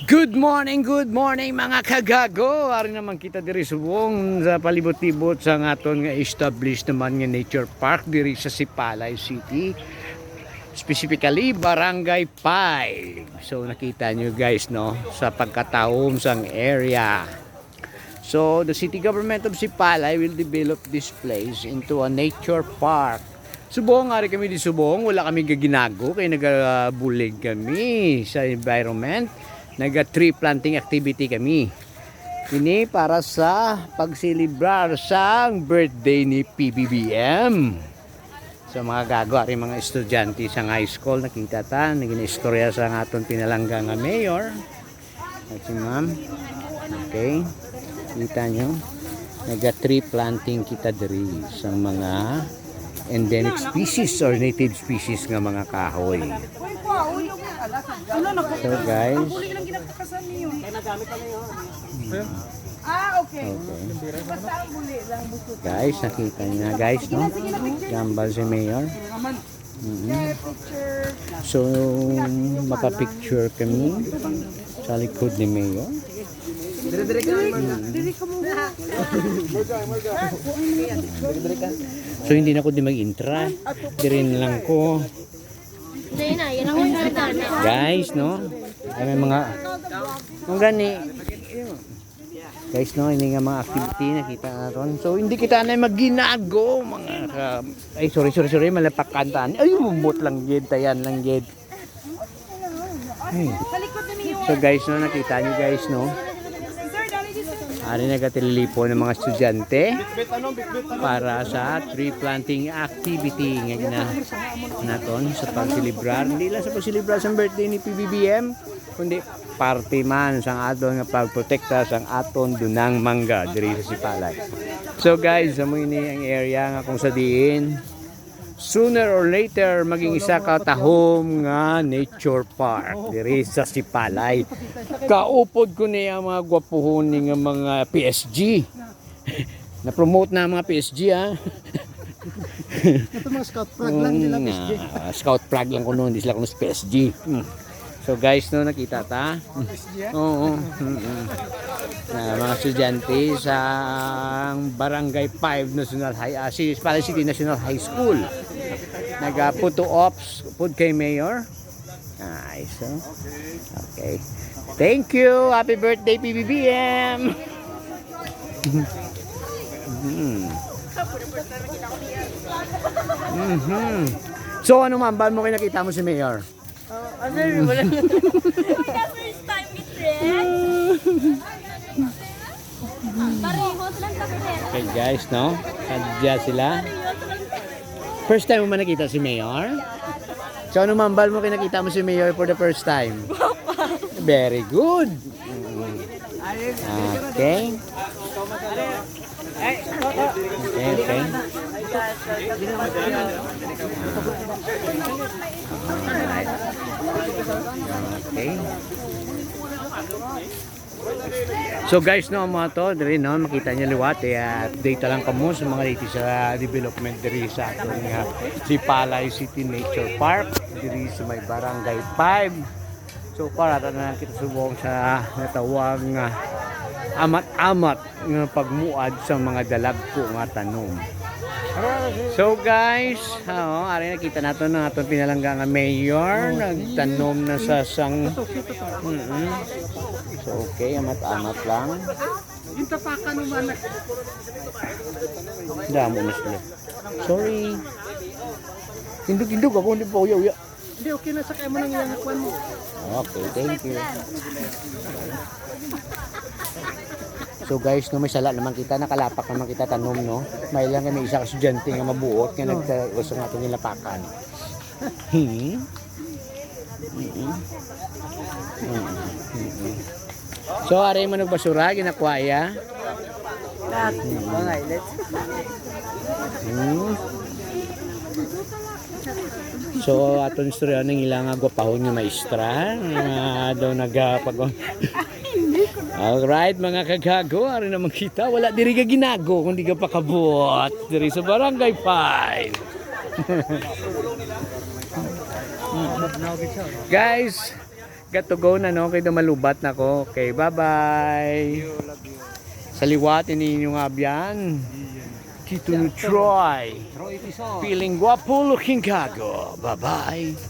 Good morning mga kagago. Ari naman kita diri subong sa palibot-libot sa aton nga established naman nga nature park diri sa Sipalay City. Specifically Barangay 5. So nakita nyo guys no sa pagkataom sang area. So the city government of Sipalay will develop this place into a nature park. Subong, ari kami di subong, wala kami gaginago kaya nagabulig kami sa environment. Naga-tree planting activity kami. Ini para sa pagsilibrar sa birthday ni PBBM. So mga gago, ari mga estudyante sa high school, nakita ta, naging istorya sa aton pinalangga nga mayor. At si ma'am. Okay. Kita nyo. Naga-tree planting kita diri sa mga endemic species or native species nga mga kahoy. So guys, okay. Guys, nakita niyo na guys, no? Gambal si Mayor. So, makapicture kami sa likod ni Mayor. So, hindi na ako di mag-intra. Dirin lang ko. Guys, no? May mga gani. Guys, no, hindi nga mga activity nakita natin. So, hindi kita na maginago mga ay sorry, malapak kantaan. Ay, mumot lang gid, tayan lang gid. So, guys, no, nakita niyo guys, no? Ari nagatililipo ng mga estudyante para sa tree planting activity nga naton sa pagsilibrar. Hindi lang sa pagsilibrar sa birthday ni PBBM, kundi parte man sa aton nga pagprotekta sa aton dunang mangga diri sa Sipalay. So guys, amo ini ang area nga kung sa diin sooner or later maging isa ka tahom nga nature park diri sa Sipalay. Kaupod ko niya mga gwapuhon ni nga mga PSG. Na-promote na mga PSG ha. Ito mga scout flag lang nila PSG. Scout flag lang ko noon, hindi sila kuno PSG. So guys, no, nakita ta? Oo. Mga estudyante sa Barangay 5 National High, Sipalay City National High School. Nag-photo ops pud kay Mayor. Nice. So. Okay. Thank you. Happy birthday PBBM. So ano man ba mo kay nakita mo si Mayor? Wala. First time with friend. Parehos lang sa friend. Okay guys, no? Sadya sila. First time mo man nakita si Mayor? So ano man ba mo kay nakita mo si Mayor for the first time? Very good. Okay. Okay. Alright. Okay. So guys, no, mga to, diri no, makita niyo liwat, update lang kamo sa mga latest sa development diri sa atong Sipalay City Nature Park diri sa may Barangay 5. So para na kita subong sa natawag nga amat-amat nga pagmuad sa mga dalagko nga tanom. So guys, ari nakita nato na atong pinalangga nga mayor nagtanom na sa sang So okay, amat-amat lang. Yung tapakan naman. Damo na sila. Sorry. Indog ako hindi pa uya. Hindi, okay na sa kayo mo nang iyangakuan mo. Okay, thank you. So guys, no, may sala naman kita, nakalapak naman kita tanom, no? May lang kami isa ka estudyante nga mabuot nga nagtaos nga itong nilapakan. So, aray mo nagbasura, ginakwaya. So, aton istorya ng ilang agwapahon nga maestra, nga daw nagpag... Alright mga kagago, ari naman kita, wala diri ka ginago kung di ka pakabuot diri sa Barangay 5. got to go na, no? Kaya malubat na ko. Okay, bye-bye. Sa liwat, ininyo nga biyan. Tito ni Troy. Feeling guwapo, looking gago. Bye-bye.